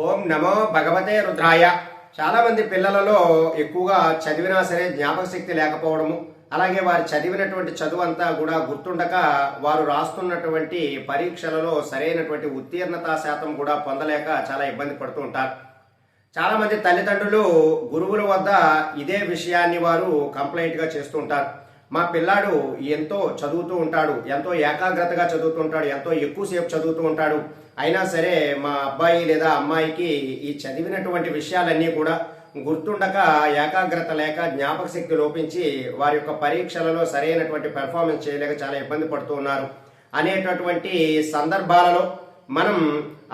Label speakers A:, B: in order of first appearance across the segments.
A: ఓం నమో భగవతే రుద్రాయ. చాలా మంది పిల్లలలో ఎక్కువగా చదివినా సరే జ్ఞాపక శక్తి లేకపోవడము, అలాగే వారు చదివినటువంటి చదువు అంతా కూడా గుర్తుండక వారు రాస్తున్నటువంటి పరీక్షలలో సరైనటువంటి ఉత్తీర్ణతా శాతం కూడా పొందలేక చాలా ఇబ్బంది పడుతూ ఉంటారు. చాలా మంది తల్లిదండ్రులు గురువుల వద్ద ఇదే విషయాన్ని వారు కంప్లైంట్గా చేస్తూ ఉంటారు. మా పిల్లాడు ఎంతో చదువుతూ ఉంటాడు, ఎంతో ఏకాగ్రతగా చదువుతూ ఉంటాడు, ఎంతో ఎక్కువసేపు చదువుతూ ఉంటాడు, అయినా సరే మా అబ్బాయి లేదా అమ్మాయికి ఈ చదివినటువంటి విషయాలన్నీ కూడా గుర్తుండక, ఏకాగ్రత లేక, జ్ఞాపక శక్తి లోపించి వారి యొక్క పరీక్షలలో సరైనటువంటి పెర్ఫార్మెన్స్ చేయలేక చాలా ఇబ్బంది పడుతూ ఉన్నారు అనేటటువంటి సందర్భాలలో మనం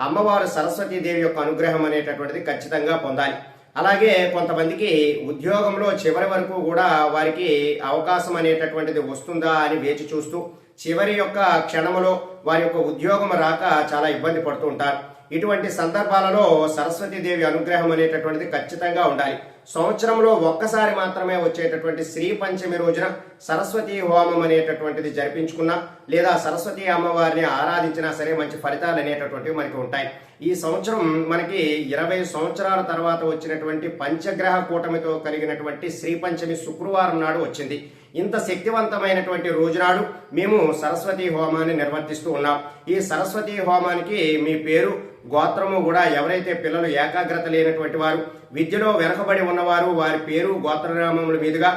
A: అమ్మవారు సరస్వతీదేవి యొక్క అనుగ్రహం అనేటటువంటిది ఖచ్చితంగా పొందాలి. అలాగే కొంతమందికి ఉద్యోగంలో చివరి వరకు కూడా వారికి అవకాశం అనేటటువంటిది వస్తుందా అని వేచి చూస్తూ చివరి యొక్క క్షణములో వారి యొక్క ఉద్యోగం రాక చాలా ఇబ్బంది పడుతూ ఉంటారు. ఇటువంటి సందర్భాలలో సరస్వతీదేవి అనుగ్రహం అనేటటువంటిది ఖచ్చితంగా ఉండాలి. సంవత్సరంలో ఒక్కసారి మాత్రమే వచ్చేటటువంటి శ్రీ పంచమి రోజున సరస్వతీ హోమం అనేటటువంటిది జరిపించుకున్నా లేదా సరస్వతీ అమ్మవారిని ఆరాధించినా సరే మంచి ఫలితాలు అనేటటువంటివి మనకి ఉంటాయి. ఈ సంవత్సరం మనకి 20 సంవత్సరాల తర్వాత వచ్చినటువంటి పంచగ్రహ కూటమితో కలిగినటువంటి శ్రీ పంచమి శుక్రవారం నాడు వచ్చింది. ఇంత శక్తివంతమైనటువంటి రోజునాడు మేము సరస్వతీ హోమాన్ని నిర్వర్తిస్తూ ఉన్నాం. ఈ సరస్వతీ హోమానికి మీ పేరు, గోత్రము కూడా ఎవరైతే పిల్లలు ఏకాగ్రత లేనటువంటి వారు, విద్యలో వెనకబడి ఉన్నవారు, వారి పేరు గోత్రనామముల మీదుగా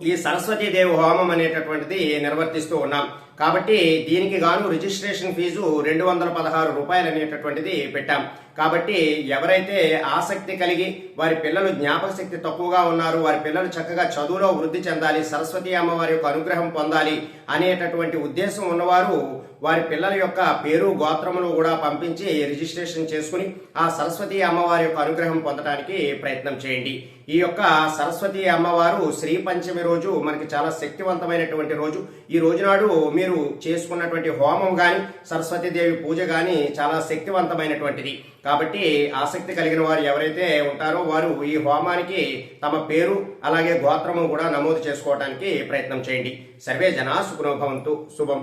A: ఈ సరస్వతీదేవి హోమం అనేటటువంటిది నిర్వర్తిస్తూ ఉన్నాం. కాబట్టి దీనికి గాను రిజిస్ట్రేషన్ ఫీజు 216 రూపాయలు అనేటటువంటిది పెట్టాం. కాబట్టి ఎవరైతే ఆసక్తి కలిగి వారి పిల్లలు జ్ఞాపక శక్తి తక్కువగా ఉన్నారు, వారి పిల్లలు చక్కగా చదువులో వృద్ధి చెందాలి, సరస్వతి అమ్మవారి యొక్క అనుగ్రహం పొందాలి అనేటటువంటి ఉద్దేశం ఉన్నవారు వారి పిల్లల యొక్క పేరు, గోత్రములు కూడా పంపించి రిజిస్ట్రేషన్ చేసుకుని ఆ సరస్వతి అమ్మవారి యొక్క అనుగ్రహం పొందడానికి ప్రయత్నం చేయండి. ఈ యొక్క సరస్వతి అమ్మవారు శ్రీ పంచమి రోజు మనకి చాలా శక్తివంతమైనటువంటి రోజు. ఈ రోజునాడు మీరు చేసుకున్నటువంటి హోమం కానీ సరస్వతీదేవి పూజ కానీ చాలా శక్తివంతమైనటువంటిది. కాబట్టి ఆసక్తి కలిగిన వారు ఎవరైతే ఉంటారో వారు ఈ హోమానికి తమ పేరు అలాగే గోత్రము కూడా నమోదు చేసుకోవడానికి ప్రయత్నం చేయండి. సర్వే జనా సుఖినో భవంతు. శుభం.